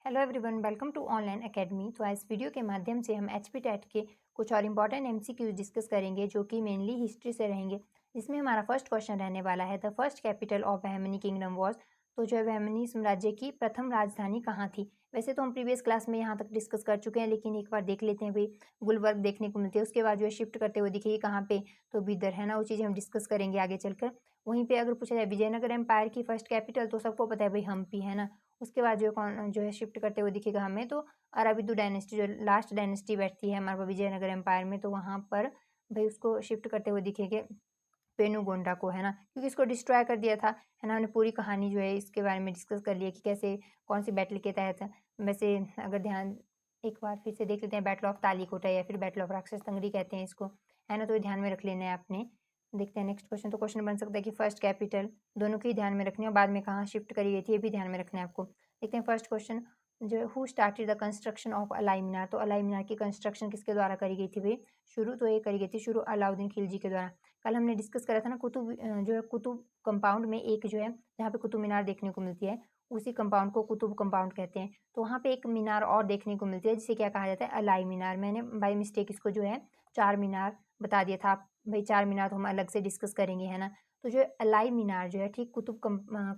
Hello everyone, welcome to online academy. तो इस video के माध्यम से हम एचपी टेट के कुछ और इंपॉर्टेंट एमसीक्यूज डिस्कस करेंगे जो कि मेनली हिस्ट्री से रहेंगे। इसमें हमारा फर्स्ट क्वेश्चन रहने वाला है, the first capital of Bahmani kingdom was. तो जो है बहमनी साम्राज्य की प्रथम राजधानी कहाँ थी। वैसे तो हम प्रीवियस क्लास में यहाँ तक डिस्कस कर चुके हैं, लेकिन एक बार देख लेते हैं भाई। गुलबर्ग देखने को मिलती है, उसके बाद जो है शिफ्ट करते हुए दिखेगी कहाँ पे, तो बिदर है ना। वो चीज़ें हम डिस्कस करेंगे आगे चलकर। वहीं पे अगर पूछा जाए विजयनगर एम्पायर की फर्स्ट कैपिटल, तो सबको पता है भाई हम्पी है ना। उसके बाद जो कौन जो है शिफ्ट करते हुए दिखेगा हमें, तो अराबिदु डायनेस्टी जो लास्ट डायनेस्टी बैठती है हमारे विजयनगर एम्पायर में, तो वहाँ पर भाई उसको शिफ्ट करते हुए दिखेंगे पेनुगोंडा को, है ना, क्योंकि इसको डिस्ट्रॉय कर दिया था, है ना। हमने पूरी कहानी जो है इसके बारे में डिस्कस कर लिया कि कैसे कौन सी बैटल के तहत। वैसे अगर ध्यान एक बार फिर से देख लेते हैं, बैटल ऑफ तालीकोटा या फिर बैटल ऑफ राक्षस तंगरी कहते हैं इसको, है ना। तो ये ध्यान में रख लेना है आपने। देखते हैं नेक्स्ट क्वेश्चन। तो क्वेश्चन बन सकता है कि फर्स्ट कैपिटल दोनों की ध्यान में रखनी है और बाद में कहाँ शिफ्ट करी गई थी ये भी ध्यान में रखना है आपको। देखते हैं फर्स्ट क्वेश्चन जो है, who started the construction of Alai Minar. तो अलाई मीनार की कंस्ट्रक्शन किसके द्वारा करी गई थी भाई शुरू, तो ये करी गई थी शुरू अलाउद्दीन खिलजी के द्वारा। कल हमने डिस्कस करा था ना, जो है कुतुब कंपाउंड में एक जो है जहाँ पे कुतुब मीनार देखने को मिलती है, उसी कंपाउंड को कुतुब कंपाउंड कहते हैं। तो वहाँ पे एक मीनार और देखने को मिलती है जिसे क्या कहा जाता है, अलाई मीनार। मैंने बाय मिस्टेक इसको जो है चार मीनार बता दिया था। भाई चार मीनार तो हम अलग से डिस्कस करेंगे, है ना। तो जो अलाई मीनार जो है ठीक कुतुब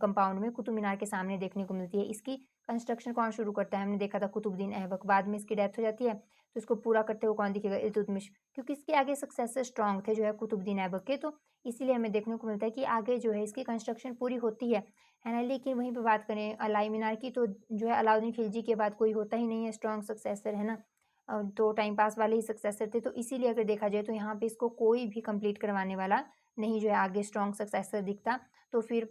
कंपाउंड में कुतुब मीनार के सामने देखने को मिलती है। इसकी कंस्ट्रक्शन कौन शुरू करता है, हमने देखा था कुतुबुद्दीन ऐबक। बाद में इसकी डेथ हो जाती है, तो इसको पूरा करते हुए कौन दिखेगा, इल्तुतमिश। क्योंकि इसके आगे सक्सेसर स्ट्रॉन्ग थे जो है कुतुबुद्दीन ऐबक के, तो इसीलिए हमें देखने को मिलता है कि आगे जो है इसकी कंस्ट्रक्शन पूरी होती है ना। लेकिन वहीं पे बात करें अलाई मीनार की, तो जो है अलाउद्दीन खिलजी के बाद कोई होता ही नहीं है स्ट्रॉन्ग सक्सेसर, है ना। तो टाइम पास वाले ही सक्सेसर थे, तो इसीलिए अगर देखा जाए तो यहाँ पे इसको कोई भी कंप्लीट करवाने वाला नहीं जो है आगे स्ट्रॉन्ग सक्सेसर दिखता। तो फिर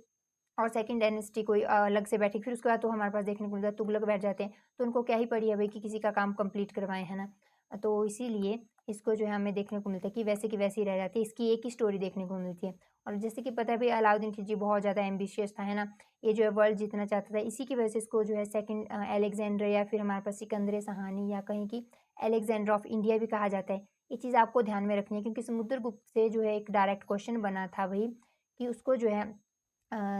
और सेकंड डायनेस्टी कोई अलग से बैठी, फिर उसके बाद तो हमारे पास देखने को मिलता है तुगलक बैठ जाते हैं, तो उनको क्या ही पड़ी है भाई कि किसी का काम कंप्लीट करवाएं, है ना। तो इसीलिए इसको जो है हमें देखने को मिलता है कि वैसे की वैसी रह जाती है, इसकी एक ही स्टोरी देखने को मिलती है। और जैसे कि पता है भाई अलाउद्दीन खिलजी बहुत ज़्यादा एम्बिशियस था, है ना। ये जो है वर्ल्ड जीतना चाहता था, इसी की वजह से इसको जो है सेकंड अलेक्जेंडर या फिर हमारे पास सिकंदर सहानी या कहीं की अलेक्जेंडर ऑफ इंडिया भी कहा जाता है। ये चीज़ आपको ध्यान में रखनी है, क्योंकि समुद्रगुप्त से जो है एक डायरेक्ट क्वेश्चन बना था भाई कि उसको जो है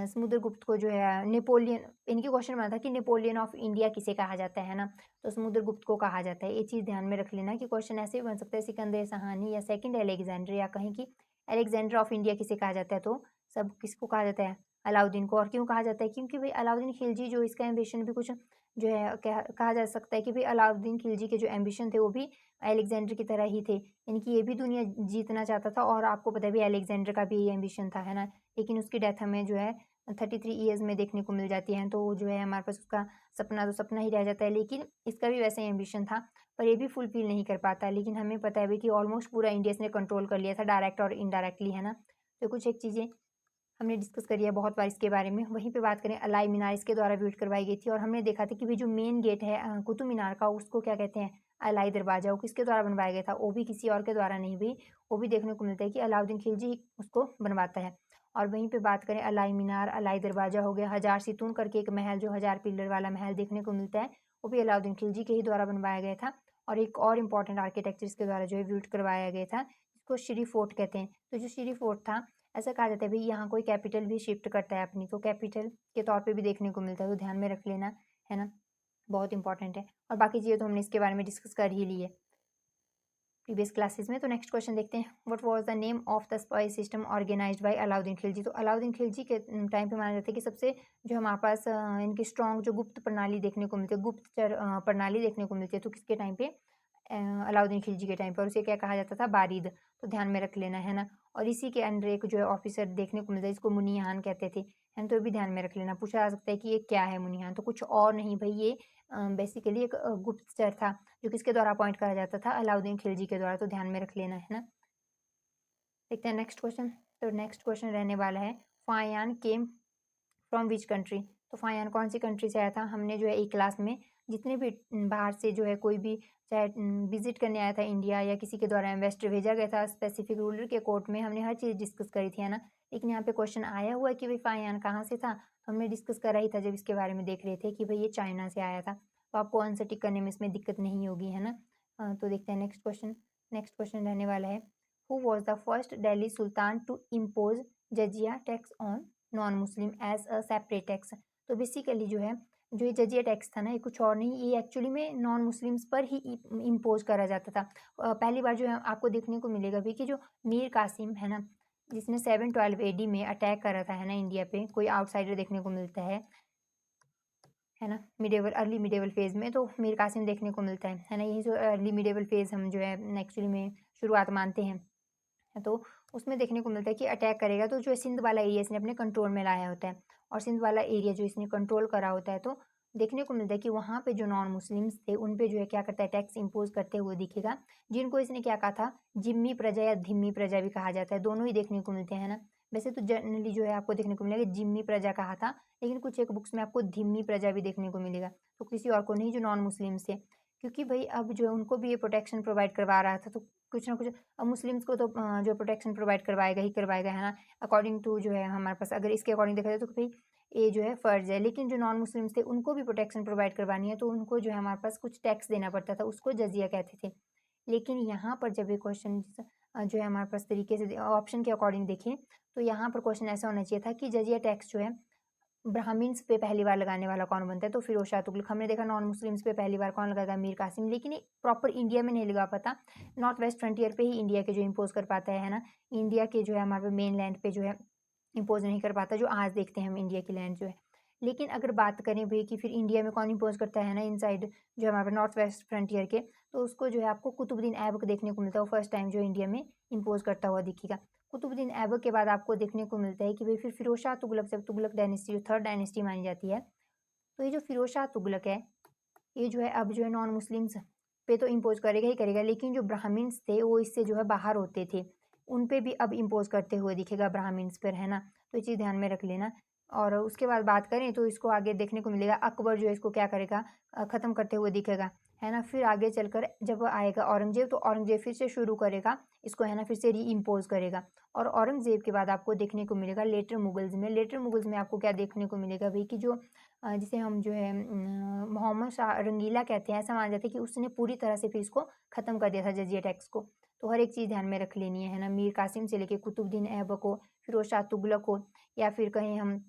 समुद्रगुप्त को जो है नेपोलियन, इनके क्वेश्चन बना था कि नेपोलियन ऑफ इंडिया किसे कहा जाता है ना। तो समुद्रगुप्त को कहा जाता है। ये चीज़ ध्यान में रख लेना कि क्वेश्चन ऐसे भी बन सकता है, सिकंदर सहानी या सेकंड अलेक्जेंडर या कहीं की अलेक्जेंडर ऑफ इंडिया किसे कहा जाता है, तो सब किसको कहा जाता है, अलाउद्दीन को। और क्यों कहा जाता है, क्योंकि भाई अलाउद्दीन खिलजी जो इसका एम्बिशन भी कुछ जो है कहा जा सकता है कि भाई अलाउद्दीन खिलजी के जो एम्बिशन थे वो भी अलेक्जेंडर की तरह ही थे, इनकी ये भी दुनिया जीतना चाहता था। और आपको पता है भी अलेक्जेंडर का भी यही एम्बिशन था, है ना। लेकिन उसकी डेथ हमें जो है 33 ईयर्स में देखने को मिल जाती है, तो जो है हमारे पास उसका सपना तो सपना ही रह जाता है। लेकिन इसका भी वैसे एम्बिशन था, पर ये भी फुलफिल नहीं कर पाता। लेकिन हमें पता है भी कि ऑलमोस्ट पूरा इंडिया इसने कंट्रोल कर लिया था, डायरेक्ट और इनडायरेक्टली, है ना। तो कुछ एक चीज़ें हमने डिस्कस करी है बहुत बार इसके बारे में। वहीं पे बात करें अलाई मीनार, इसके द्वारा बिल्ड करवाई गई थी। और हमने देखा था कि भाई जो मेन गेट है कुतुब मीनार का, उसको क्या कहते हैं, अलाई दरवाजा। वो किसके द्वारा बनवाया गया था, वो भी किसी और के द्वारा नहीं भी, वो भी देखने को मिलता है कि अलाउद्दीन खिलजी उसको बनवाता है। और वहीं पे बात करें अलाई मीनार, अलाई दरवाजा हो गया, हजार सितून करके एक महल जो 1000 पिलर वाला महल देखने को मिलता है, वो भी अलाउद्दीन खिलजी के ही द्वारा बनवाया गया था। और एक और इम्पॉर्टेंट आर्किटेक्चर इसके द्वारा जो है बिल्ड करवाया गया था, जिसको श्री फोर्ट कहते हैं। तो जो श्री फोर्ट था, ऐसा कहा जाता है भाई यहाँ कोई कैपिटल भी शिफ्ट करता है अपनी, तो कैपिटल के तौर पे भी देखने को मिलता है, तो ध्यान में रख लेना, है ना। बहुत इंपॉर्टेंट है। और बाकी चीज़ें तो हमने इसके बारे में डिस्कस कर ही ली है प्रीवियस क्लासेस में। तो नेक्स्ट क्वेश्चन देखते हैं, what was the name of the spy system organised by Alauddin Khilji. तो अलाउद्दीन खिलजी के टाइम पे माना जाता है कि सबसे जो हमारे पास इनकी स्ट्रॉन्ग जो गुप्त प्रणाली देखने को मिलती है, गुप्तचर प्रणाली देखने को मिलती है, तो किसके टाइम पे, अलाउद्दीन खिलजी के टाइम पर। उसे क्या कहा जाता था, बारीद। तो ध्यान में रख लेना, है ना। और इसी के अंडर एक जो है ऑफिसर देखने को मिलता है, इसको मुनिहान कहते थे, है ना। तो ये भी ध्यान में रख लेना, पूछा जा सकता है कि ये क्या है मुनिहान, तो कुछ और नहीं भाई, ये बेसिकली एक गुप्तचर था जो किसके द्वारा अपॉइंट करा जाता था, अलाउद्दीन खिलजी के द्वारा। तो ध्यान में रख लेना, है ना। देखते हैं नेक्स्ट क्वेश्चन। तो नेक्स्ट क्वेश्चन रहने वाला है, फायान केम फ्रॉम विच कंट्री। तो फायान कौन सी कंट्री से आया था। हमने जो है एक क्लास में जितने भी बाहर से जो है कोई भी चाहे विजिट करने आया था इंडिया, या किसी के द्वारा इन्वेस्टर भेजा गया था स्पेसिफिक रूलर के कोर्ट में, हमने हर चीज़ डिस्कस करी थी, है ना। लेकिन यहाँ पे क्वेश्चन आया हुआ है कि भाई फायान कहाँ से था, तो हमने डिस्कस करा ही था जब इसके बारे में देख रहे थे कि भाई ये चाइना से आया था। तो आपको आंसर टिक करने में इसमें दिक्कत नहीं होगी, है ना। तो देखते हैं नेक्स्ट क्वेश्चन। नेक्स्ट क्वेश्चन रहने वाला है, who was the first Delhi sultan to impose jizya tax on non Muslim as a separate tax. तो बेसिकली जो है जो ये जजिया टैक्स था ना, ये कुछ और नहीं, ये एक्चुअली में नॉन मुस्लिम्स पर ही इम्पोज करा जाता था। पहली बार जो है आपको देखने को मिलेगा भी कि जो मीर कासिम है ना, जिसने 712 एडी में अटैक करा था, है ना, इंडिया पे, कोई आउटसाइडर देखने को मिलता है ना, मिडेवल अर्ली मिडेवल फेज़ में, तो मीर कासिम देखने को मिलता है ना, यही जो अर्ली मिडेवल फेज़ हम जो है एक्चुअली में शुरुआत मानते हैं। तो उसमें देखने को मिलता है कि अटैक करेगा तो जो सिंध वाला एरिया इसने अपने कंट्रोल में लाया होता है, और सिंध वाला एरिया जो इसने कंट्रोल करा होता है, तो देखने को मिलता है कि वहाँ पे जो नॉन मुस्लिम्स थे उन पे जो है क्या करता है, टैक्स इम्पोज करते हुए दिखेगा, जिनको इसने क्या कहा था, जिम्मी प्रजा या धिम्मी प्रजा भी कहा जाता है, दोनों ही देखने को मिलते हैं ना। वैसे तो जनरली जो है आपको देखने को मिलेगा जिम्मी प्रजा कहा था, लेकिन कुछ एक बुक्स में आपको धिम्मी प्रजा भी देखने को मिलेगा, तो किसी और को नहीं जो नॉन मुस्लिम्स थे, क्योंकि भाई अब जो है उनको भी ये प्रोटेक्शन प्रोवाइड करवा रहा था, तो कुछ ना कुछ अब मुस्लिम्स को तो जो प्रोटेक्शन प्रोवाइड करवाएगा ही करवाएगा, है ना, अकॉर्डिंग टू जो है हमारे पास, अगर इसके अकॉर्डिंग देखा जाए तो भाई ये जो है फ़र्ज़ है। लेकिन जो नॉन मुस्लिम्स थे उनको भी प्रोटेक्शन प्रोवाइड करवानी है, तो उनको जो है हमारे पास कुछ टैक्स देना पड़ता था, उसको जज़िया कहते थे। लेकिन यहाँ पर जब ये क्वेश्चन जो है हमारे पास तरीके से ऑप्शन के अकॉर्डिंग देखें, तो यहाँ पर क्वेश्चन ऐसा होना चाहिए था कि जज़िया टैक्स जो है ब्राह्मिन्स पे पहली बार लगाने वाला कौन बनता है, तो फिरोज शाह तुगलक। हमने देखा नॉन मुस्लिम्स पे पहली बार कौन लगाएगा, मीर कासिम, लेकिन ये प्रॉपर इंडिया में नहीं लगा पाता, नॉर्थ वेस्ट फ्रंटियर पे ही इंडिया के जो इम्पोज कर पाता है ना, इंडिया के जो है हमारे मेन लैंड पे जो है इम्पोज नहीं कर पाता, जो आज देखते हैं हम इंडिया की लैंड जो है। लेकिन अगर बात करें भाई कि फिर इंडिया में कौन इम्पोज करता है ना, इन साइड जो हमारे नॉर्थ वेस्ट फ्रंटियर के, तो उसको जो है आपको कुतुबुद्दीन ऐबक देखने को मिलता है, वो फर्स्ट टाइम जो इंडिया में इम्पोज करता हुआ दिखेगा। कुतुबुद्दीन ऐबक के बाद आपको देखने को मिलता है कि भाई फिर फिरोज शाह तुगलक, जब तुगलक डायनेस्टी जो थर्ड डायनेस्टी मानी जाती है, तो ये जो फिरोज शाह तुगलक है, ये जो है अब जो है नॉन मुस्लिम्स पे तो इम्पोज करेगा ही करेगा, लेकिन जो ब्राह्मण्स थे वो इससे जो है बाहर होते थे, उन पे भी अब इम्पोज करते हुए दिखेगा ब्राह्मण्स पर, है ना, तो ये चीज़ ध्यान में रख लेना। और उसके बाद बात करें तो इसको आगे देखने को मिलेगा, अकबर जो है इसको क्या करेगा, ख़त्म करते हुए दिखेगा, है ना। फिर आगे चलकर जब आएगा औरंगजेब, तो औरंगजेब फिर से शुरू करेगा इसको, है ना, फिर से री इम्पोज करेगा। और औरंगजेब के बाद आपको देखने को मिलेगा लेटर मुगल्स में, लेटर मुगल्स में आपको क्या देखने को मिलेगा भाई कि जो जिसे हम जो है मोहम्मद शाह रंगीला कहते हैं, ऐसा माना जाता है कि उसने पूरी तरह से फिर इसको ख़त्म कर दिया था जजिया टैक्स को। तो हर एक चीज़ ध्यान में रख लेनी है ना, मीर कासिम से लेके कुतुबुद्दीन ऐबक हो, फिरोज शाह तुगलक हो, या फिर कहें हम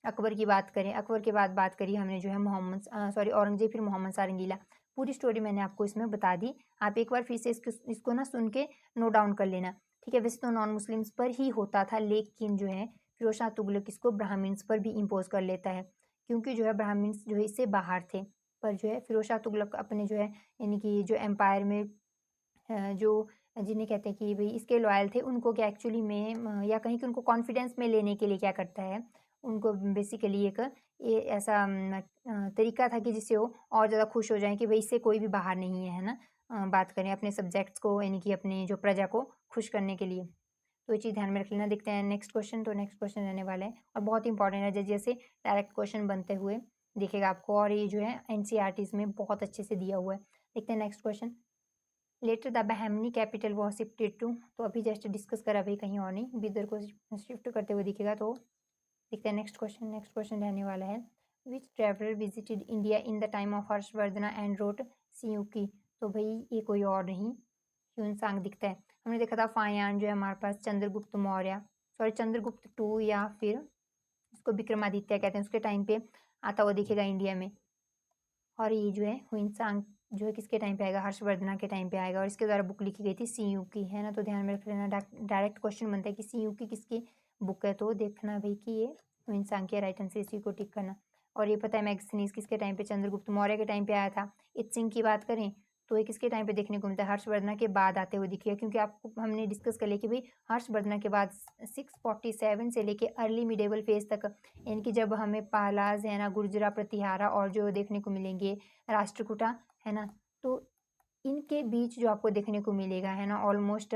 अकबर की बात करें, अकबर के बाद बात करी हमने जो है औरंगजेब, फिर मोहम्मद शाह रंगीला। पूरी स्टोरी मैंने आपको इसमें बता दी, आप एक बार फिर से इसको ना सुन के नोट डाउन कर लेना, ठीक है। वैसे तो नॉन मुस्लिम्स पर ही होता था, लेकिन जो है फिरोज शाह तुगलक इसको ब्राह्मण्स पर भी इम्पोज कर लेता है, क्योंकि जो है ब्राह्मण्स जो है इससे बाहर थे। पर जो है फिरोज शाह तुगलक अपने जो है यानी कि जो एम्पायर में जो जिन्हें कहते हैं कि भई इसके लॉयल थे, उनको क्या एक्चुअली में या कहीं कि उनको कॉन्फिडेंस में लेने के लिए क्या करता है, उनको बेसिकली एक ये ऐसा तरीका था कि जिससे वो और ज़्यादा खुश हो जाएँ कि भई इससे कोई भी बाहर नहीं है ना? बात करें अपने सब्जेक्ट्स को यानी कि अपनी जो प्रजा को खुश करने के लिए। तो ये चीज़ ध्यान में रख लेना। देखते हैं नेक्स्ट क्वेश्चन, तो नेक्स्ट क्वेश्चन रहने वाला है और बहुत इंपॉर्टेंट है, जैसे डायरेक्ट क्वेश्चन बनते हुए दिखेगा आपको, और ये जो है एनसीईआरटीज़ में बहुत अच्छे से दिया हुआ है। देखते हैं next question. Later the Bahmani capital was shifted to, तो अभी जस्ट डिस्कस करा, अभी कहीं और नहीं, बिदर को शिफ्ट करते हुए दिखेगा। तो देखते हैं नेक्स्ट क्वेश्चन। नेक्स्ट क्वेश्चन रहने वाला है, which traveller visited India in the time of Harshavardhana and wrote Si Yu Ki, तो भाई ये कोई और नहीं ह्यूनसांग दिखता है। हमने देखा था फायान जो है हमारे पास चंद्रगुप्त मौर्य, सॉरी चंद्रगुप्त टू, या फिर उसको विक्रमादित्य कहते हैं, उसके टाइम पे आता हुआ दिखेगा इंडिया में। और ये जो है ह्यूनसांग जो है किसके टाइम पे आएगा, हर्षवर्धना के टाइम पे आएगा, और इसके द्वारा बुक लिखी गई थी सीयू की, है ना। तो ध्यान में रख लेना, डायरेक्ट क्वेश्चन बनता है कि सीयू की किसकी बुक है, तो देखना भाई कि ये ह्यूनसांग की राइट आंसर, इसी को टिक करना। और ये पता है मैगजीनीस किसके टाइम पे, चंद्रगुप्त मौर्य के टाइम पे आया था। इत्सिंग की बात करें तो ये किसके टाइम पे देखने को मिलता है, हर्षवर्धना के बाद आते हुए दिखेगा, क्योंकि आपको हमने डिस्कस कर लिया कि भाई हर्षवर्धना के बाद 647 से लेके अर्ली मिडेवल फेज तक, यानी कि जब हमें पालाज है ना, गुर्जरा प्रतिहारा और जो देखने को मिलेंगे राष्ट्रकूटा, है ना, तो इनके बीच जो आपको देखने को मिलेगा, है ना, ऑलमोस्ट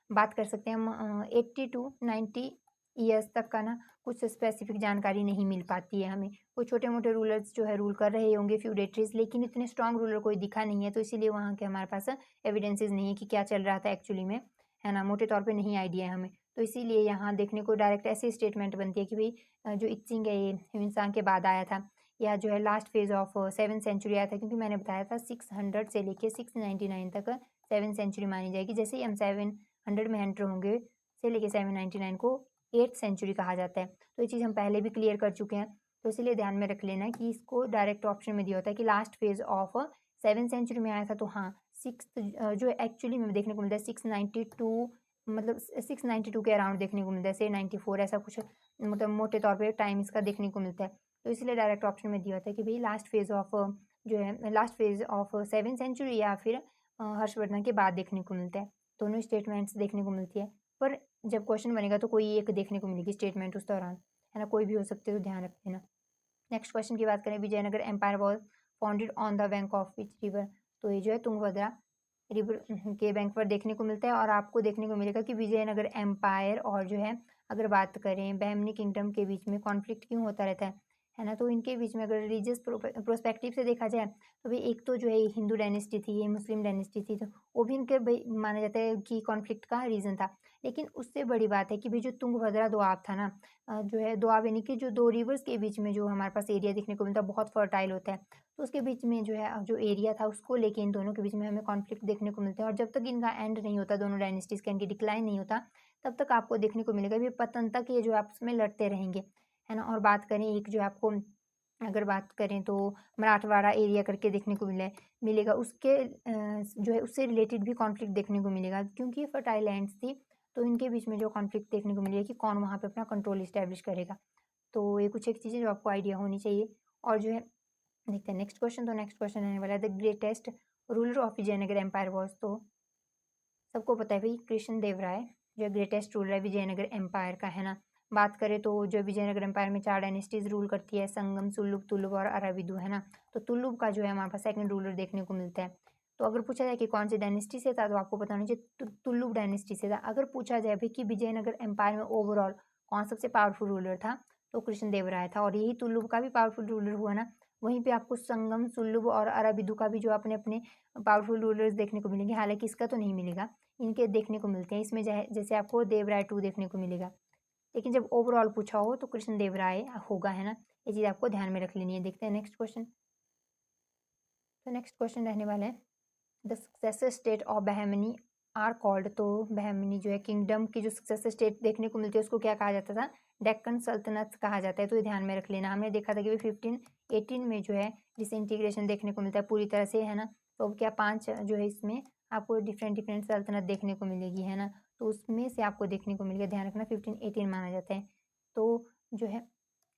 बात कर सकते हैं हम 80 टू 90 ईयर्स तक का ना, कुछ स्पेसिफिक जानकारी नहीं मिल पाती है हमें। कोई छोटे मोटे रूलर्स जो है रूल कर रहे होंगे फ्यूडेटरीज, लेकिन इतने स्ट्रॉन्ग रूलर कोई दिखा नहीं है, तो इसीलिए वहाँ के हमारे पास एविडेंसेस नहीं है कि क्या चल रहा था एक्चुअली में, है ना, मोटे तौर पे नहीं आइडिया है हमें। तो इसीलिए यहाँ देखने को डायरेक्ट ऐसी स्टेटमेंट बनती है कि भाई जो इत्सिंग है ये ह्यूनसांग के बाद आया था, या जो है last phase of 7th century आया था, क्योंकि मैंने बताया था 600 से लेके 699 तक 7th सेंचुरी मानी जाएगी। जैसे ही हम 700 में एंटर होंगे से लेके 799 को 8th सेंचुरी कहा जाता है। तो ये चीज़ हम पहले भी क्लियर कर चुके हैं। तो इसीलिए ध्यान में रख लेना कि इसको डायरेक्ट ऑप्शन में दिया होता है कि last phase of 7th century में आया था। तो हाँ, सिक्स्थ जो एक्चुअली में देखने को मिलता है 692, मतलब 692 के अराउंड देखने को मिलता है, 694 ऐसा कुछ, मतलब मोटे तौर पे टाइम इसका देखने को मिलता है। तो इसलिए डायरेक्ट ऑप्शन में दिया होता है कि भाई लास्ट फेज ऑफ जो है last phase of 7th century या फिर हर्षवर्धन के बाद देखने को मिलता है। दोनों स्टेटमेंट्स देखने को मिलती है, पर जब क्वेश्चन बनेगा तो कोई एक देखने को मिलेगी स्टेटमेंट उस दौरान, है ना, कोई भी हो सकती है, तो ध्यान रख लेना। नेक्स्ट क्वेश्चन की बात करें, Vijayanagar empire was founded on the bank of which river. तो ये जो है तुंगभद्रा रिवर के बैंक पर देखने को मिलता है। और आपको देखने को मिलेगा कि विजयनगर एम्पायर और जो है अगर बात करें बहमनी किंगडम के बीच में कॉन्फ्लिक्ट क्यों होता रहता है ना, तो इनके बीच में अगर रिलीजियस प्रोस्पेक्टिव से देखा जाए तो भाई एक तो जो है हिंदू डायनेस्टी थी, ये मुस्लिम डायनेस्टी थी, तो वो भी इनके भाई माना जाता है कि कॉन्फ्लिक्ट का रीज़न था। लेकिन उससे बड़ी बात है कि भाई जो तुंगभद्रा दोआब था ना, जो है दोआब यानी कि जो दो रिवर्स के बीच में जो हमारे पास एरिया देखने को मिलता है बहुत फर्टाइल होता है, तो उसके बीच में जो है जो एरिया था उसको लेके इन दोनों के बीच में हमें कॉन्फ्लिक्ट देखने को मिलते हैं। और जब तक इनका एंड नहीं होता, दोनों डायनेस्टीज का इनकी डिक्लाइन नहीं होता, तब तक आपको देखने को मिलेगा भी पतन तक ये जो आपस में लड़ते रहेंगे, है ना। और बात करें एक जो आपको अगर बात करें तो मराठवाड़ा एरिया करके देखने को मिलेगा, उसके जो है उससे रिलेटेड भी कॉन्फ्लिक्ट देखने को मिलेगा, क्योंकि ये फर्टाइल लैंड्स थी। तो इनके बीच में जो कॉन्फ्लिक्ट देखने को मिलेगा कि कौन वहाँ पे अपना कंट्रोल इस्टेब्लिश करेगा। तो ये कुछ एक चीज़ें जो आपको आइडिया होनी चाहिए। और जो है देखते हैं नेक्स्ट क्वेश्चन। तो नेक्स्ट क्वेश्चन आने वाला है, the greatest ruler of Vijayanagar empire was. तो सबको पता है भाई कृष्ण देव राय जो ग्रेटेस्ट रूलर है विजयनगर एम्पायर का, है ना। बात करें तो जो विजयनगर एम्पायर में 4 डायनेस्टीज रूल करती है, संगम, सुल्लुभ, तुलुभ और अराविदु, है ना। तो तुलुभ का जो है हमारे पास सेकंड रूलर देखने को मिलता है। तो अगर पूछा जाए कि कौन सी डायनेस्टी से था, तो आपको पता होना चाहिए तुलुभ डायनेस्टी से था। अगर पूछा जाए भाई कि विजयनगर एम्पायर में ओवरऑल कौन सबसे पावरफुल रूलर था, तो कृष्ण देव राय था। और यही तुलुभ का भी पावरफुल रूलर हुआ ना। वहीं पे आपको संगम, सुल्लुभ और अराविदु का भी जो अपने अपने पावरफुल रूलर्स देखने को मिलेंगे, हालांकि इसका तो नहीं मिलेगा, इनके देखने को मिलते हैं। इसमें जैसे आपको देवराय 2 देखने को मिलेगा, लेकिन जब ओवरऑल पूछा हो तो कृष्ण देव राय होगा, है ना। ये चीज़ आपको ध्यान में रख लेनी है। देखते हैं नेक्स्ट क्वेश्चन। तो नेक्स्ट क्वेश्चन रहने वाला है, the successor state of Bahmani are called. तो बहमनी जो है किंगडम की जो सक्सेसर स्टेट देखने को मिलती है उसको क्या कहा जाता था, डेक्कन सल्तनत कहा जाता है। तो ये ध्यान में रख लेना। हमने देखा था कि 1518 में जो है डिसइंटीग्रेशन देखने को मिलता है पूरी तरह से, है ना। तो अब क्या 5 जो है इसमें आपको डिफरेंट डिफरेंट सल्तनत देखने को मिलेगी, है ना। तो उसमें से आपको देखने को मिलेगा, ध्यान रखना 1518 माना जाता है। तो जो है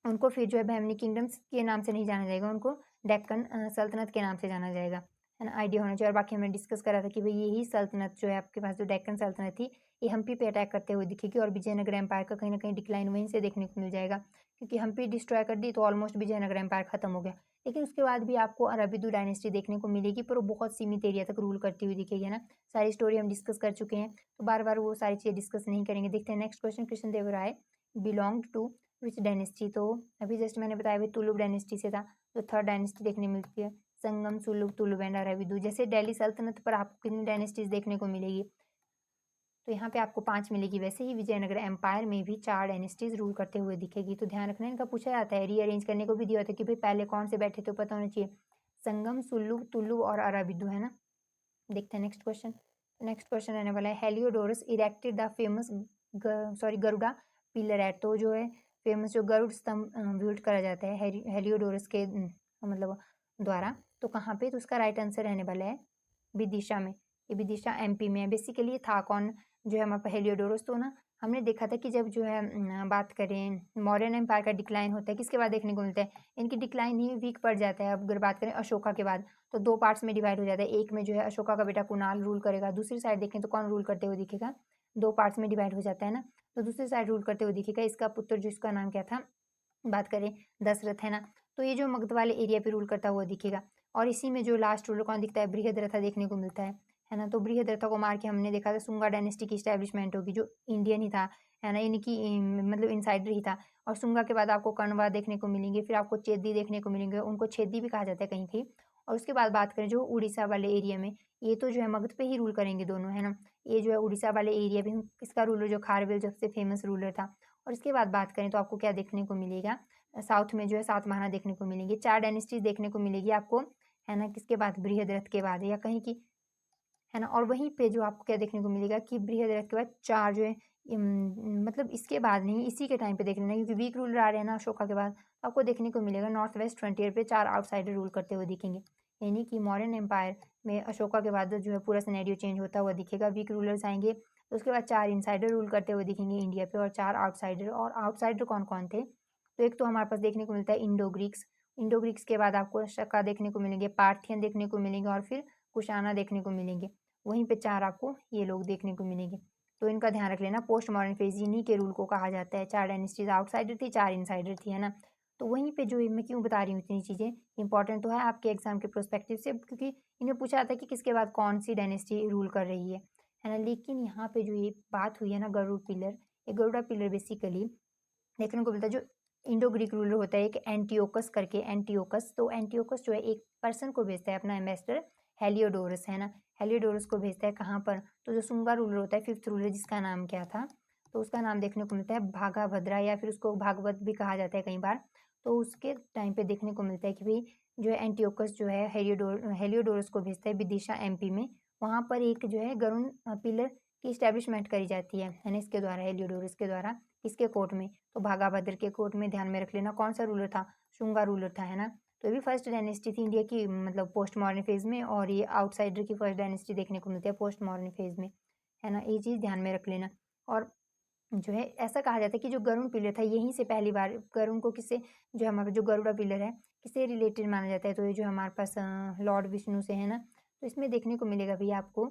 उनको फिर जो है बहमनी किंगडम्स के नाम से नहीं जाना जाएगा, उनको डेक्कन सल्तनत के नाम से जाना जाएगा, है ना। आइडिया होना चाहिए। और बाकी हमने डिस्कस करा था कि भाई यही सल्तनत जो है आपके पास जो डेक्कन सल्तनत थी, ये हम्पी पे अटैक करते हुए दिखेगी और विजयनगर एम्पायर का कहीं ना कहीं डिक्लाइन वहीं से देखने को मिल जाएगा, क्योंकि हम्पी डिस्ट्रॉय कर दी तो ऑलमोस्ट विजयनगर एम्पायर खत्म हो गया। लेकिन उसके बाद भी आपको अरबिदु डायनेस्टी देखने को मिलेगी, पर वो बहुत सीमित एरिया तक रूल करती हुई दिखेगी, है ना। सारी स्टोरी हम डिस्कस कर चुके हैं, तो बार बार वो सारी चीज़ें डिस्कस नहीं करेंगे। देखते हैं next question, Krishna Deva Raya belong to which dynasty. तो अभी जस्ट मैंने बताया भाई तुलुभ डायनेस्टी से था, तो थर्ड डायनेस्टी देखने मिलती है, संगम, सुलुभ, तुलुभ एंड अराविदु। जैसे दिल्ली सल्तनत पर आपको कितनी डायनेस्टीज देखने को मिलेगी, तो यहाँ पे आपको 5 मिलेगी। वैसे ही विजयनगर एम्पायर में भी 4 डायनेस्टीज रूल करते हुए दिखेगी। तो ध्यान रखना, इनका पूछा जाता है, रीअरेंज करने को भी दिया होता है कि भाई पहले कौन से बैठे थे, पता होना चाहिए, संगम, सुलुभ, तुलुभ और अराविदु, है ना। देखते हैं नेक्स्ट क्वेश्चन। नेक्स्ट क्वेश्चन रहने वाला है, Heliodorus erected the famous Garuda pillar at. तो जो है फेमस जो गरुड़ स्तंभ बिल्ड करा जाता है हेलियोडोरस के मतलब द्वारा, तो कहाँ पे, तो उसका राइट आंसर रहने वाला है विदिशा में। ये विदिशा एमपी में है। बेसिकली था कौन जो है हमारे हेलियोडोरस। तो ना हमने देखा था कि जब जो है बात करें मौर्यन एम्पायर का डिक्लाइन होता है, किसके बाद देखने को मिलता है, इनकी डिक्लाइन ही वीक पड़ जाता है। अब अगर बात करें अशोका के बाद, तो 2 पार्ट्स में डिवाइड हो जाता है। एक में जो है अशोका का बेटा कुणाल रूल करेगा, दूसरी साइड देखें तो कौन रूल करते हुए दिखेगा, 2 पार्ट्स में डिवाइड हो जाता है ना। तो दूसरी साइड रूल करते हुए दिखेगा इसका पुत्र, जिसका नाम क्या था, बात करें दशरथ, है ना। तो ये जो मगध वाले एरिया पे रूल करता हुआ दिखेगा। और इसी में जो लास्ट रूलर कौन दिखता है, बृहद्रथा देखने को मिलता है ना। तो बृहद्रथा को मार के हमने देखा था सुंगा डायनेस्टी की स्टैब्लिशमेंट होगी, जो इंडियन ही था, है ना, इनकी मतलब इनसाइडर ही था। और सुंगा के बाद आपको कण्वा देखने को मिलेंगे, फिर आपको चेदी देखने को मिलेंगे, उनको छेदी भी कहा जाता है कहीं कहीं। और उसके बाद बात करें जो उड़ीसा वाले एरिया में, ये तो जो है मगध पे ही रूल करेंगे दोनों, है ना। ये जो है उड़ीसा वाले एरिया पे इसका रूलर जो खारवेल सबसे फेमस रूलर था। और इसके बाद बात करें तो आपको क्या देखने को मिलेगा, साउथ में जो है सातवाहना देखने को मिलेंगे, 4 डायनेस्टीज देखने को मिलेगी आपको, है ना, किसके बाद, बृहद्रथ के बाद, या कहीं की, है ना। और वहीं पे जो आपको क्या देखने को मिलेगा कि बृहद्रथ के बाद 4 जो है मतलब इसके बाद नहीं, इसी के टाइम पे देख लेना, क्योंकि वीक रूलर आ रहे हैं ना अशोका के बाद, आपको देखने को मिलेगा नॉर्थ वेस्ट फ्रंटियर पे 4 आउटसाइडर रूल करते हुए दिखेंगे। यानी कि मौर्यन एम्पायर में अशोका के बाद जो है पूरा सिनेरियो चेंज होता हुआ दिखेगा। वीक रूलर्स आएँगे, तो उसके बाद 4 इनसाइडर रूल करते हुए दिखेंगे इंडिया पे और 4 आउटसाइडर। और आउटसाइडर कौन-कौन थे? तो एक तो हमारे पास देखने को मिलता है इंडो ग्रीक्स। इंडो ग्रीक्स के बाद आपको शका देखने को मिलेंगे, पार्थियन देखने को मिलेंगे और फिर कुशाना देखने को मिलेंगे। वहीं पे 4 आपको ये लोग देखने को मिलेंगे। तो इनका ध्यान रख लेना। पोस्ट मॉडर्न फेज़ इन्हीं के रूल को कहा जाता है। 4 डायनेस्टीज़ आउटसाइडर थी, 4 इनसाइडर थी, है ना? तो वहीं पे जो ये मैं क्यों बता रही हूँ इतनी चीज़ें, इम्पोर्टेंट तो है आपके एग्ज़ाम के पर्सपेक्टिव से, क्योंकि इन्हें पूछा जाता है कि किसके बाद कौन-सी डायनेस्टी रूल कर रही है ना? लेकिन यहाँ पे जो ये बात हुई है ना गरुड़ पिलर, ये गरुड़ा पिलर बेसिकली देखने को मिलता है जो इंडो ग्रीक रूलर होता है एक एंटियोकस करके। एंटियोकस, तो एंटियोकस जो है एक पर्सन को भेजता है अपना एम्बेसडर, हेलियोडोरस, है ना? हेलियोडोरस को भेजता है कहाँ पर? तो जो शुंगा रूलर होता है, 5th रूलर, जिसका नाम क्या था? तो उसका नाम देखने को मिलता है भागाभद्रा, या फिर उसको भागवत भी कहा जाता है कई बार। तो उसके टाइम पे देखने को मिलता है कि भई जो है एंटियोकस जो है हेलियोडोरस को भेजता है विदिशा एमपी में। वहाँ पर एक जो है गरुड़ पिलर की एस्टेब्लिशमेंट करी जाती है ना? इसके द्वारा, हेलियोडोरस के द्वारा। किसके कोर्ट में? तो भागाभद्र के कोर्ट में। ध्यान में रख लेना। कौन-सा रूलर था? शुंगा रूलर था, है ना? तो ये भी फर्स्ट डायनेस्टी थी इंडिया की, मतलब पोस्ट मॉडर्न फेज़ में, और ये आउटसाइडर की फर्स्ट डायनेस्टी देखने को मिलती है पोस्ट मॉडर्न फेज़ में, है ना? ये चीज़ ध्यान में रख लेना। और जो है ऐसा कहा जाता है कि जो गरुड़ पिलर था यहीं से पहली बार गरुड़ को किससे, जो हमारा जो गरुड़ा पिलर है, किससे रिलेटेड माना जाता है? तो ये जो हमारे पास लॉर्ड विष्णु से, है ना? तो इसमें देखने को मिलेगा भैया आपको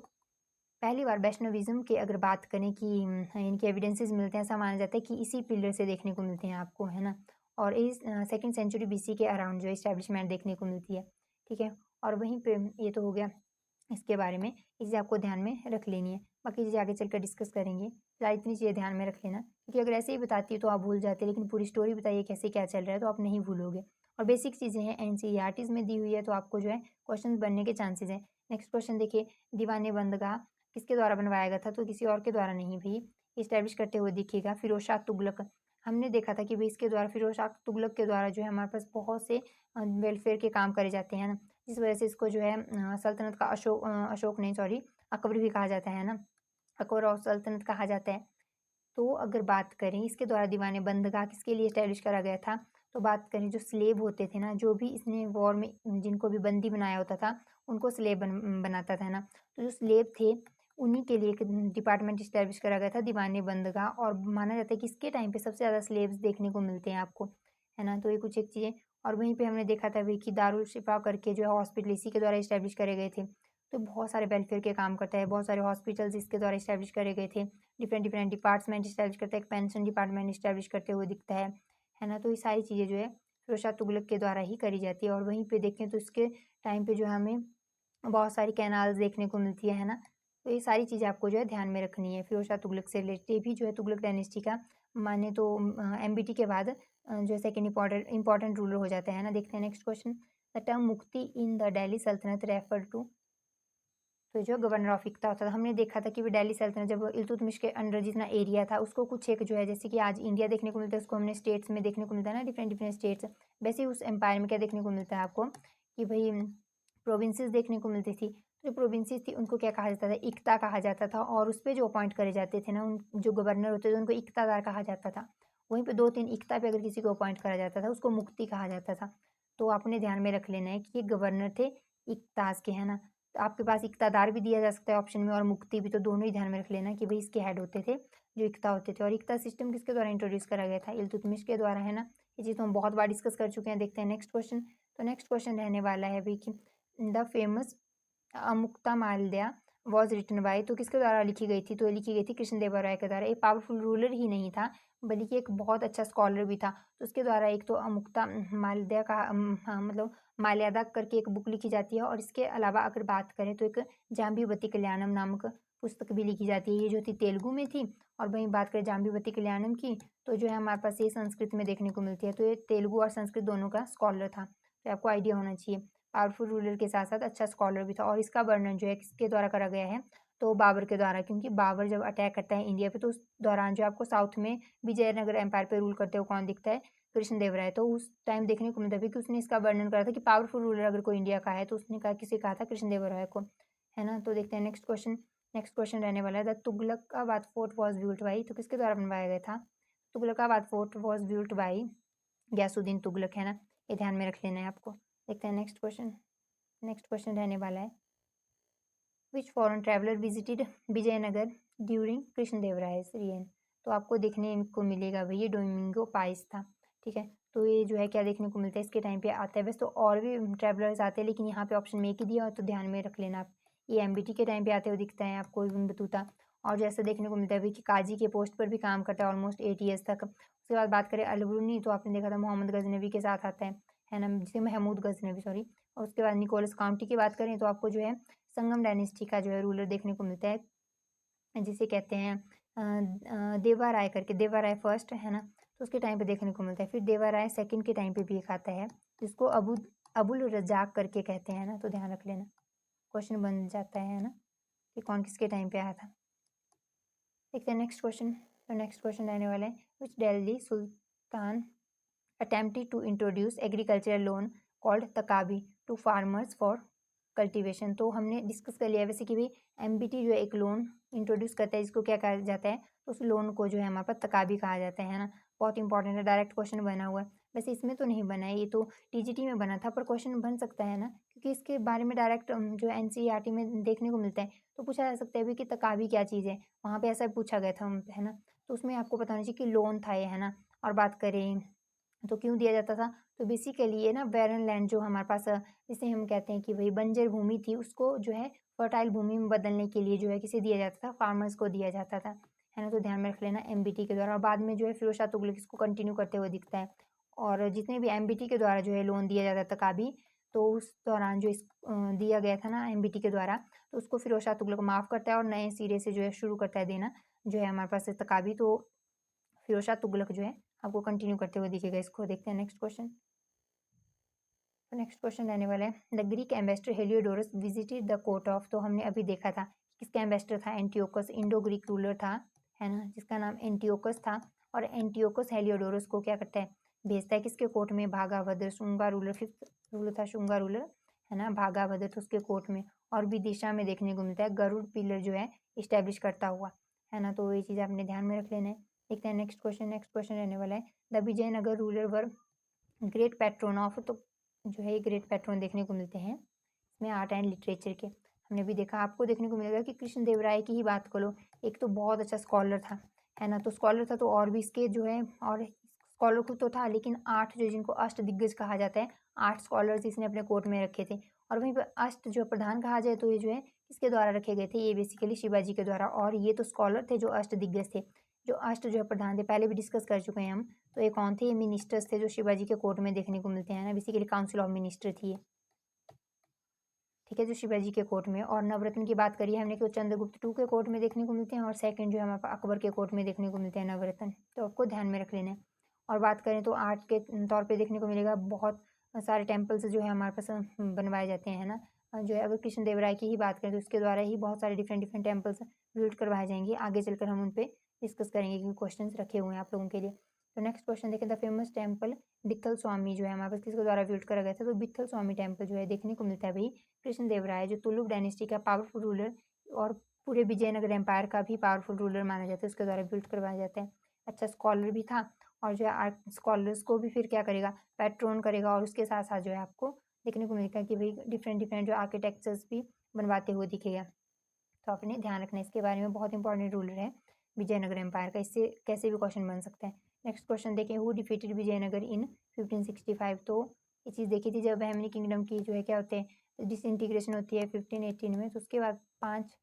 पहली बार वैष्णविज़्म की अगर बात करें कि इनके एविडेंसेस मिलते हैं, ऐसा माना जाता है कि इसी पिलर से देखने को मिलते हैं आपको, है ना? और इस 2nd सेंचुरी बीसी के अराउंड जो एस्टेब्लिशमेंट देखने को मिलती है, ठीक है? और वहीं पे ये तो हो गया इसके बारे में, ये चीज़ आपको ध्यान में रख लेनी है। बाकी चीज़ें आगे चलकर डिस्कस करेंगे। फिलहाल इतनी चीज़ें ध्यान में रख लेना, क्योंकि अगर ऐसे ही बताती तो आप भूल जाते, लेकिन पूरी स्टोरी बताइए कैसे क्या चल रहा है तो आप नहीं भूलोगे। और बेसिक चीज़ें हैं, एनसीईआरटीज़ में दी हुई है, तो आपको जो है क्वेश्चन बनने के चांसेस हैं। नेक्स्ट क्वेश्चन देखिए, दीवान-ए-बंदगाह किसके द्वारा बनवाया गया था? तो किसी और के द्वारा नहीं भई, इस्टैब्लिश करते हुए दिखेगा फिरोज़ शाह तुगलक। हमने देखा था कि भई इसके द्वारा, फिरोज़ शाह तुगलक के द्वारा जो है हमारे पास बहुत से वेलफेयर के काम करे जाते हैं ना, जिस वजह से इसको जो है सल्तनत का अशोक नहीं, सॉरी, अकबर भी कहा जाता है ना, अकबर ऑफ सल्तनत कहा जाता है। तो अगर बात करें इसके द्वारा दीवाने बंदगाह किसके लिए एस्टैब्लिश करा गया था, तो बात करें जो स्लेव होते थे ना, जो भी इसने वॉर में जिनको भी बंदी बनाया होता था, उनको स्लेव बनाता था ना। तो जो स्लेव थे, उन्हीं के लिए एक डिपार्टमेंट एस्टैब्लिश करा गया था दीवाने बंदगाह, और माना जाता है कि इसके टाइम पे सबसे ज़्यादा स्लेव्स देखने को मिलते हैं आपको, है ना? तो ये कुछ एक चीज़ें। और वहीं पे हमने देखा था वही कि दारुल शिफा करके जो है हॉस्पिटल इसी के द्वारा एस्टैब्लिश करे गए थे। तो बहुत सारे वेलफेयर के काम करता है, बहुत सारे हॉस्पिटल्स इसके द्वारा एस्टैब्लिश करे गए थे। डिफरेंट डिफरेंट डिपार्टमेंट इस्टेब्लिश करता है, एक पेंशन डिपार्टमेंट इस्टेब्लिश करते हुए दिखता है ना? तो ये सारी चीज़ें जो है फिरोज़ शाह तुगलक के द्वारा ही करी जाती है। और वहीं पे देखें तो इसके टाइम पे जो है हमें बहुत सारी कैनाल्स देखने को मिलती है ना? तो ये सारी चीज़ें आपको जो है ध्यान में रखनी है। फिरोज़ शाह तुगलक से रिलेटेड ये भी जो है तुगलक डायनेस्टी का माने तो एमबीटी के बाद जो है सेकंड इम्पोर्टेंट रूलर हो जाता है ना? देखते हैं नेक्स्ट क्वेश्चन। द टर्म मुक्ति इन द दिल्ली सल्तनत रेफर टू, तो जो गवर्नर ऑफ इक्ता होता था, हमने देखा था कि वो दिल्ली सल्तनत जब इल्तुतमिश के अंडर जितना एरिया था, उसको कुछ एक जो है जैसे कि आज इंडिया देखने को मिलता है, उसको हमने स्टेट्स में देखने को मिलता है ना, डिफरेंट डिफरेंट स्टेट्स। वैसे ही उस एम्पायर में क्या देखने को मिलता है आपको कि भई प्रोविंसेस देखने को मिलती थी। जो प्रोविंसेस थी उनको क्या कहा जाता था? इक्ता कहा जाता था, और उसपे जो अपॉइंट करे जाते थे ना, उन जो गवर्नर होते थे उनको इक्तादार कहा जाता था। वहीं पे 2-3 इक्ता पे अगर किसी को अपॉइंट करा जाता था, उसको मुक्ति कहा जाता था। तो आपने ध्यान में रख लेना है कि ये गवर्नर थे इक्तास के, है ना? तो आपके पास इक्तादार भी दिया जा सकता है ऑप्शन में, और मुक्ति भी, तो दोनों ही ध्यान में रख लेना कि भई इसके हेड होते थे जो इक्ता होते थे। और इक्ता सिस्टम किसके द्वारा इंट्रोड्यूस करा गया था? इल्तुतमिश के द्वारा, है ना? ये चीज़ तो हम बहुत बार डिस्कस कर चुके हैं। देखते हैं नेक्स्ट क्वेश्चन। तो नेक्स्ट क्वेश्चन रहने वाला है भई कि the famous Muktamalyada was written by, तो किसके द्वारा लिखी गई थी? तो ये लिखी गई थी कृष्णदेवराय के द्वारा। एक पावरफुल रूलर ही नहीं था, बल्कि एक बहुत अच्छा स्कॉलर भी था। तो उसके द्वारा एक तो मुक्ता माल्यदा का हाँ, मतलब माल्यादा करके एक बुक लिखी जाती है, और इसके अलावा अगर बात करें तो एक जाम्बीवती कल्याणम नामक पुस्तक भी लिखी जाती है। ये जो थी तेलुगु में थी, और वहीं बात करें जाम्बीवती कल्याणम की, तो जो है हमारे पास ये संस्कृत में देखने को मिलती है। तो ये तेलुगु और संस्कृत दोनों का स्कॉलर था, तो आपको आइडिया होना चाहिए। पावरफुल रूलर के साथ-साथ अच्छा स्कॉलर भी था। और इसका वर्णन जो है किसके द्वारा करा गया है? तो बाबर के द्वारा, क्योंकि बाबर जब अटैक करता है इंडिया पे, तो उस दौरान जो आपको साउथ में विजयनगर एम्पायर पे रूल करते हुए कौन दिखता है? कृष्णदेवराय। तो उस टाइम देखने को मिलता है कि उसने इसका वर्णन करा था कि पावरफुल रूलर अगर कोई इंडिया का है, तो उसने कहा, किसे कहा था? कृष्णदेवराय को, है ना? तो देखते हैं नेक्स्ट क्वेश्चन। नेक्स्ट क्वेश्चन रहने वाला है the Tughlaqabad fort was built by, तो किसके द्वारा बनवाया गया था? Tughlaqabad fort was built by Ghiyasuddin Tughlaq, है ना, ये ध्यान में रख लेना है आपको। देखते हैं नेक्स्ट क्वेश्चन। नेक्स्ट क्वेश्चन रहने वाला है, which foreign traveller visited Vijayanagar during Krishnadevaraya's reign. तो आपको देखने को मिलेगा भैया डोमिंगो पाइस था, ठीक है। तो ये जो है क्या देखने को मिलता है, इसके टाइम पे आता है। वैसे तो और भी ट्रैवलर्स आते हैं, लेकिन यहाँ पे ऑप्शन में एक ही दिया हो, तो ध्यान में रख लेना आप। ये एमबीटी के टाइम पे आते हुए दिखता है आपको इब्न बतूता। और जैसे देखने को मिलता है भाई कि काजी के पोस्ट पर भी काम करता है ऑलमोस्ट 8 ईयर्स तक। उसके बाद बात करें अलबरूनी, तो आपने देखा था मोहम्मद गजनवी के साथ आता है ना, जिसे महमूद गजनवी, सॉरी। और उसके बाद निकोलस काउंटी की बात करें तो आपको जो है संगम डायनेस्टी का जो है रूलर देखने को मिलता है, जिसे कहते हैं देवा राय करके, देवा राय फर्स्ट, है ना। तो उसके टाइम पे देखने को मिलता है। फिर देवा राय सेकंड के टाइम पे भी एक आता है, जिसको अबुल रजाक करके कहते हैं ना, तो ध्यान रख लेना। क्वेश्चन बन जाता है ना, कि कौन किसके टाइम पे आया था। देखते हैं नेक्स्ट क्वेश्चन। तो नेक्स्ट क्वेश्चन रहने वाला है, विच दिल्ली सुल्तान attempted to introduce agricultural loan called तकाबी to farmers for cultivation। तो हमने डिस्कस कर लिया वैसे कि भाई एमबीटी जो है एक लोन इंट्रोड्यूस करता है, जिसको क्या कहा जाता है, तो उस लोन को जो है हमारे पास तकाबी कहा जाता है ना। बहुत इंपॉर्टेंट है, डायरेक्ट क्वेश्चन बना हुआ है। वैसे इसमें तो नहीं बना है, ये तो टीजीटी में बना था, पर क्वेश्चन बन सकता है ना, क्योंकि इसके बारे में डायरेक्ट जो एनसीईआरटी में देखने को मिलता है। तो पूछा जा सकता है भी कि तकाबी क्या चीज़ है, वहाँ पे ऐसा पूछा गया था, है ना। तो उसमें आपको पता होना चाहिए कि लोन था ये, है ना। और बात करें तो क्यों दिया जाता था, तो बेसिकली ये ना बैरन लैंड जो हमारे पास जिसे हम कहते हैं कि भाई बंजर भूमि थी, उसको जो है फर्टाइल भूमि में बदलने के लिए जो है किसे दिया जाता था, फार्मर्स को दिया जाता था, है ना। तो ध्यान में रख लेना एमबीटी के द्वारा। और बाद में जो है फिरोज शाह तुगलक इसको कंटिन्यू करते हुए दिखता है। और जितने भी एमबीटी के द्वारा जो है लोन दिया जाता था तकाबी, तो उस दौरान जो दिया गया था ना एमबीटी के द्वारा, तो उसको फिरोज शाह तुगलक माफ़ करता है और नए सिरे से जो है शुरू करता है देना जो है हमारे पास तकाबी। तो फिरोज शाह तुगलक जो है आपको कंटिन्यू करते हुए दिखेगा। इसको देखते हैं नेक्स्ट क्वेश्चन। तो नेक्स्ट क्वेश्चन रहने वाला है, the Greek ambassador Heliodorus visited the court of. तो हमने अभी देखा था किसका एम्बेसडर था, एंटियोकस, इंडो ग्रीक रूलर था, है ना, जिसका नाम एंटियोकस था। और एंटियोकस हेलियोडोरस को क्या करता है, भेजता है किसके कोर्ट में, भागाभद्र, शुंगा रूलर, फिफ्थ रूलर था शुंगा रूलर, है ना, भागाभद्र तो उसके कोर्ट में। और विदिशा में देखने को मिलता है गरुड़ पिलर जो है इस्टेब्लिश करता हुआ, है ना। तो ये चीज़ आपने ध्यान में रख लेना है। देखते हैं नेक्स्ट क्वेश्चन। नेक्स्ट क्वेश्चन रहने वाला है, the Vijayanagar ruler were great patron of. तो जो है ग्रेट पैट्रोन देखने को मिलते हैं इसमें आर्ट एंड लिटरेचर के। हमने भी देखा, आपको देखने को मिलेगा कि कृष्णदेवराय की ही बात करो, एक तो बहुत अच्छा स्कॉलर था, है ना। तो स्कॉलर था तो और भी इसके जो है, और स्कॉलर खुद तो था, लेकिन 8 जो जिनको अष्ट दिग्गज कहा जाता है, 8 स्कॉलर्स इसने अपने कोर्ट में रखे थे। और वहीं पर अष्ट जो प्रधान कहा जाए, तो ये जो है किसके द्वारा रखे गए थे, ये बेसिकली शिवाजी के द्वारा। और ये तो स्कॉलर थे जो अष्ट दिग्गज थे, जो अष्ट जो है प्रधान थे, पहले भी डिस्कस कर चुके हैं हम। तो ये कौन थे, ये मिनिस्टर्स थे जो शिवाजी के कोर्ट में देखने को मिलते हैं ना, बेसिकली काउंसिल ऑफ मिनिस्टर थी ये, ठीक है, जो शिवाजी के कोर्ट में। और नवरत्न की बात करिए हमने, कि चंद्रगुप्त टू के कोर्ट में देखने को मिलते हैं, और सेकंड जो है हमारे अकबर के कोर्ट में देखने को मिलते हैं नवरत्न। तो आपको ध्यान में रख लेना है। और बात करें तो आर्ट के तौर पे देखने को मिलेगा, बहुत सारे टेम्पल्स जो है हमारे पास बनवाए जाते हैं, है ना। जो है अगर कृष्णदेवराय की ही बात करें तो उसके द्वारा ही बहुत सारे डिफरेंट डिफरेंट टेम्पल्स बिल्ड करवाए जाएंगे। आगे चलकर हम उन पर डिस्कस करेंगे, क्योंकि क्वेश्चन रखे हुए हैं आप लोगों के लिए। तो नेक्स्ट क्वेश्चन देखें, द फेमस टेम्पल बित्थल स्वामी जो है हमारे पास किसके द्वारा बिल्ड करा गया था, तो बित्थल स्वामी टेम्पल जो है देखने को मिलता है भाई कृष्णदेवराय, जो तुलुक डायनेस्टी का पावरफुल रूलर और पूरे विजयनगर एम्पायर का भी पावरफुल रूलर माना जाता है, उसके द्वारा बिल्ड करवाया जाता है। अच्छा स्कॉलर भी था, और जो है आर्ट स्कॉलर्स को भी फिर क्या करेगा, पैट्रोन करेगा। और उसके साथ साथ जो है आपको देखने को मिलेगा कि भाई डिफरेंट डिफरेंट जो आर्किटेक्चर्स भी बनवाते हुए दिखेगा। तो आपने ध्यान रखना है इसके बारे में, बहुत इंपॉर्टेंट रूलर है विजयनगर एम्पायर का, इससे कैसे भी क्वेश्चन बन सकता है। नेक्स्ट क्वेश्चन देखें, हु डिफीटेड विजयनगर इन 1565। तो ये चीज़ देखी थी जब बहमनी किंगडम की जो है क्या होते हैं, डिसइंटीग्रेशन होती है 1518 में। तो उसके बाद 5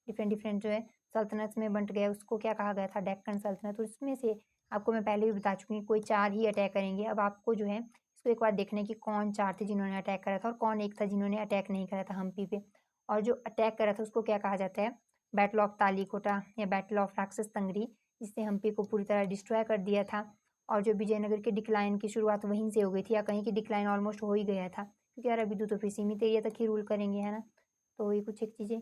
डिफरेंट डिफरेंट जो है सल्तनत में बंट गया, उसको क्या कहा गया था, डेक्कन सल्तनत। तो इसमें से आपको मैं पहले भी बता चुकी हूँ, कोई 4 ही अटैक करेंगे। अब आपको जो है इसको एक बार देखना है कि कौन 4 थे जिन्होंने अटैक करा था, और कौन एक था जिन्होंने अटैक नहीं करा था हम्पी पे। और जो अटैक करा था उसको क्या कहा जाता है, बैटल ऑफ तालीकोटा या बैटल ऑफ राक्षस तंगरी, जिससे हम्पी को पूरी तरह डिस्ट्रॉय कर दिया था। और जो विजयनगर के डिक्लाइन की शुरुआत वहीं से हो गई थी, या कहीं की डिक्लाइन ऑलमोस्ट हो ही गया था, क्योंकि अरबिदु तो फिर सीमित एरिया तक ही रूल करेंगे, है ना। तो ये कुछ एक चीज़ें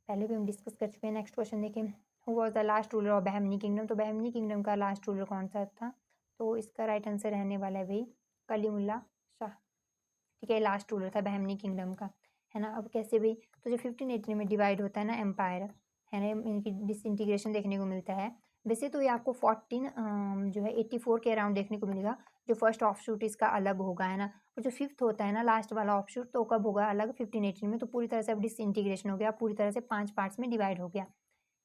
पहले भी हम डिस्कस कर चुके हैं। नेक्स्ट क्वेश्चन देखें, who was the last ruler of Bahmani kingdom. तो बहमनी किंगडम का लास्ट रूलर कौन सा था, तो इसका राइट आंसर रहने वाला है भाई कलीमुल्ला शाह, ठीक है, लास्ट रूलर था बहमनी किंगडम का, है ना। अब कैसे भाई, तो जो 1518 में डिवाइड होता है ना एम्पायर, है ना, इनकी डिसइंटीग्रेशन देखने को मिलता है। वैसे तो ये आपको 14 जो है 84 के अराउंड देखने को मिलेगा, जो फर्स्ट ऑफशूट इसका अलग होगा, है ना? और जो फिफ्थ होता है ना लास्ट वाला ऑफशूट तो कब होगा अलग 15-18 में, तो पूरी तरह से अब डिसइंटीग्रेशन हो गया, पूरी तरह से 5 पार्ट्स में डिवाइड हो गया,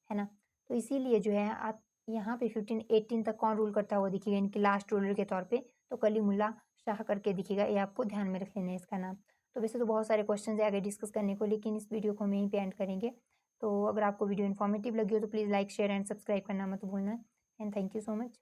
है ना? तो इसीलिए जो है आप यहाँ पे 15-18 तक कौन रूल करता हुआ दिखेगा इनके लास्ट रूलर के तौर पे, तो कलीमुल्ला शाह करके दिखेगा, ये आपको ध्यान में रख लेना है इसका नाम। तो वैसे तो बहुत सारे क्वेश्चंस है आगे डिस्कस करने को, लेकिन इस वीडियो को हम यहीं पे एंड करेंगे। तो अगर आपको वीडियो इन्फॉर्मेटिव लगी हो तो please like, share and subscribe करना मत भूलना, and thank you so much.